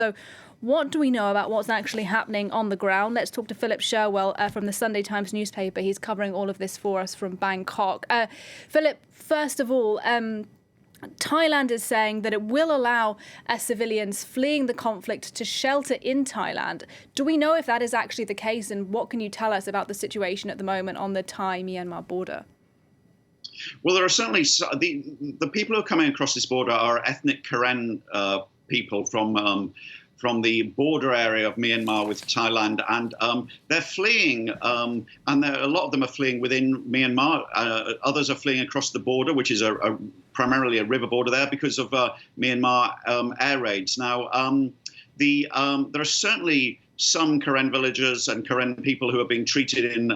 So what do we know about what's actually happening on the ground? Let's talk to Philip Sherwell from the Sunday Times newspaper. He's covering all of this for us from Bangkok. Philip, first of all, Thailand is saying that it will allow civilians fleeing the conflict to shelter in Thailand. Do we know if that is actually the case, and what can you tell us about the situation at the moment on the Thai-Myanmar border? Well, there are certainly the people who are coming across this border are ethnic Karen people from the border area of Myanmar with Thailand, and they're fleeing, and a lot of them are fleeing within Myanmar. Others are fleeing across the border, which is primarily a river border there, because of Myanmar air raids. Now, there are certainly some Karen villagers and Karen people who are being treated in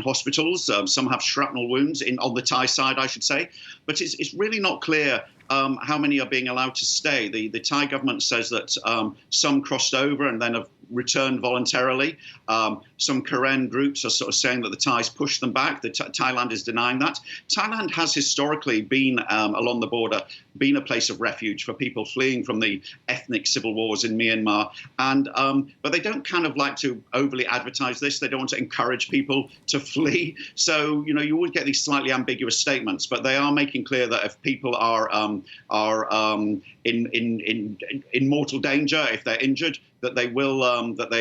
hospitals. Some have shrapnel wounds on the Thai side, I should say. But it's really not clear how many are being allowed to stay. The Thai government says that some crossed over and then have returned voluntarily. Some Karen groups are sort of saying that the Thais pushed them back. Thailand is denying that. Thailand has historically been, along the border, been a place of refuge for people fleeing from the ethnic civil wars in Myanmar. And but they don't kind of like to overly advertise this. They don't want to encourage people to flee. So, you always get these slightly ambiguous statements, but they are making clear that if people are in mortal danger, if they're injured, that they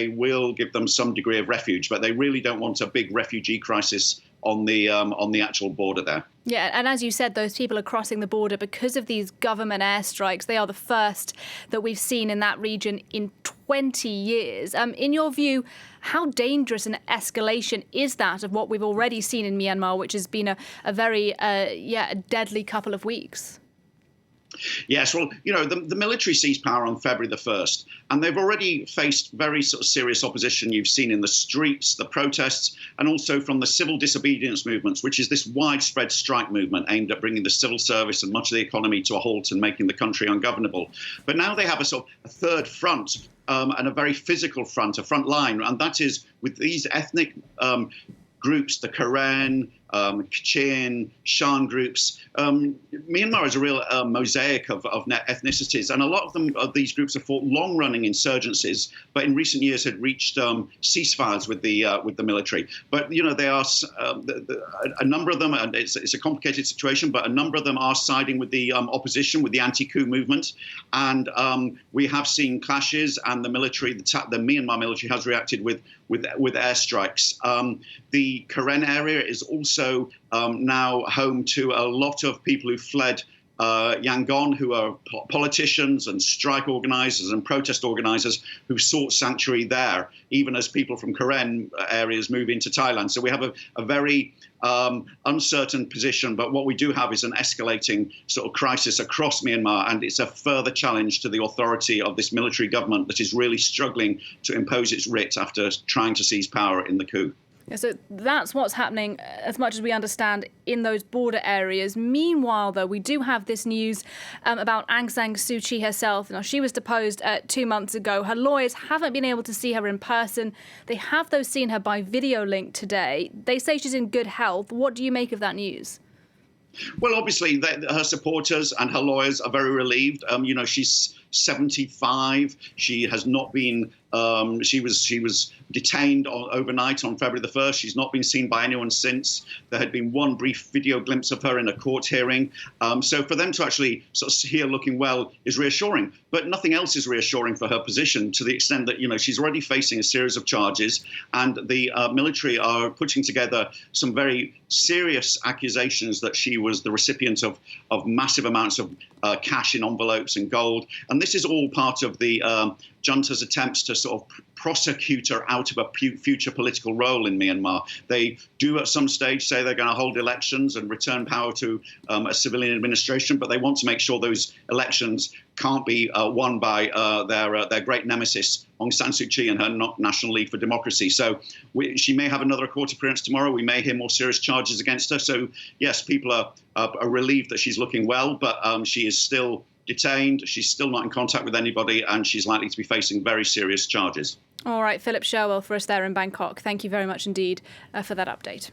will give them some degree of refuge. But they really don't want a big refugee crisis on the actual border there. Yeah, and as you said, those people are crossing the border because of these government airstrikes. They are the first that we've seen in that region in 20 years. In your view, how dangerous an escalation is that of what we've already seen in Myanmar, which has been a very deadly couple of weeks? Yes, well, the military seized power on February the 1st, and they've already faced very sort of serious opposition. You've seen in the streets, the protests, and also from the civil disobedience movements, which is this widespread strike movement aimed at bringing the civil service and much of the economy to a halt and making the country ungovernable. But now they have a third front, and a very physical front, a front line, and that is with these ethnic groups, the Karen, Kachin, Shan groups. Myanmar is a real mosaic of ethnicities, and a lot of these groups have fought long-running insurgencies, but in recent years had reached ceasefires with the military. But they are a number of them, and it's a complicated situation. But a number of them are siding with the opposition, with the anti-coup movement, and we have seen clashes. And the military, the Myanmar military, has reacted with airstrikes. The Karen area is also now home to a lot of people who fled Yangon, who are politicians and strike organizers and protest organizers who sought sanctuary there, even as people from Karen areas move into Thailand. So we have a very uncertain position, but what we do have is an escalating sort of crisis across Myanmar, and it's a further challenge to the authority of this military government that is really struggling to impose its writ after trying to seize power in the coup. Yeah, so that's what's happening, as much as we understand, in those border areas. Meanwhile, though, we do have this news about Aung San Suu Kyi herself. Now, she was deposed 2 months ago. Her lawyers haven't been able to see her in person. They have, though, seen her by video link today. They say she's in good health. What do you make of that news? Well, obviously, her supporters and her lawyers are very relieved. She's 75. She has not been. She was detained overnight on February the 1st. She's not been seen by anyone since. There had been one brief video glimpse of her in a court hearing. So for them to actually sort of see her looking well is reassuring. But nothing else is reassuring for her position, to the extent that she's already facing a series of charges, and the military are putting together some very serious accusations that she was the recipient of massive amounts of cash in envelopes and gold. And this is all part of the junta's attempts to sort of prosecute her out of a future political role in Myanmar. They do at some stage say they're going to hold elections and return power to a civilian administration, but they want to make sure those elections can't be won by their great nemesis, Aung San Suu Kyi, and her National League for Democracy. So she may have another court appearance tomorrow. We may hear more serious charges against her. So yes, people are relieved that she's looking well, but she is still detained. She's still not in contact with anybody, and she's likely to be facing very serious charges. All right, Philip Sherwell for us there in Bangkok. Thank you very much indeed for that update.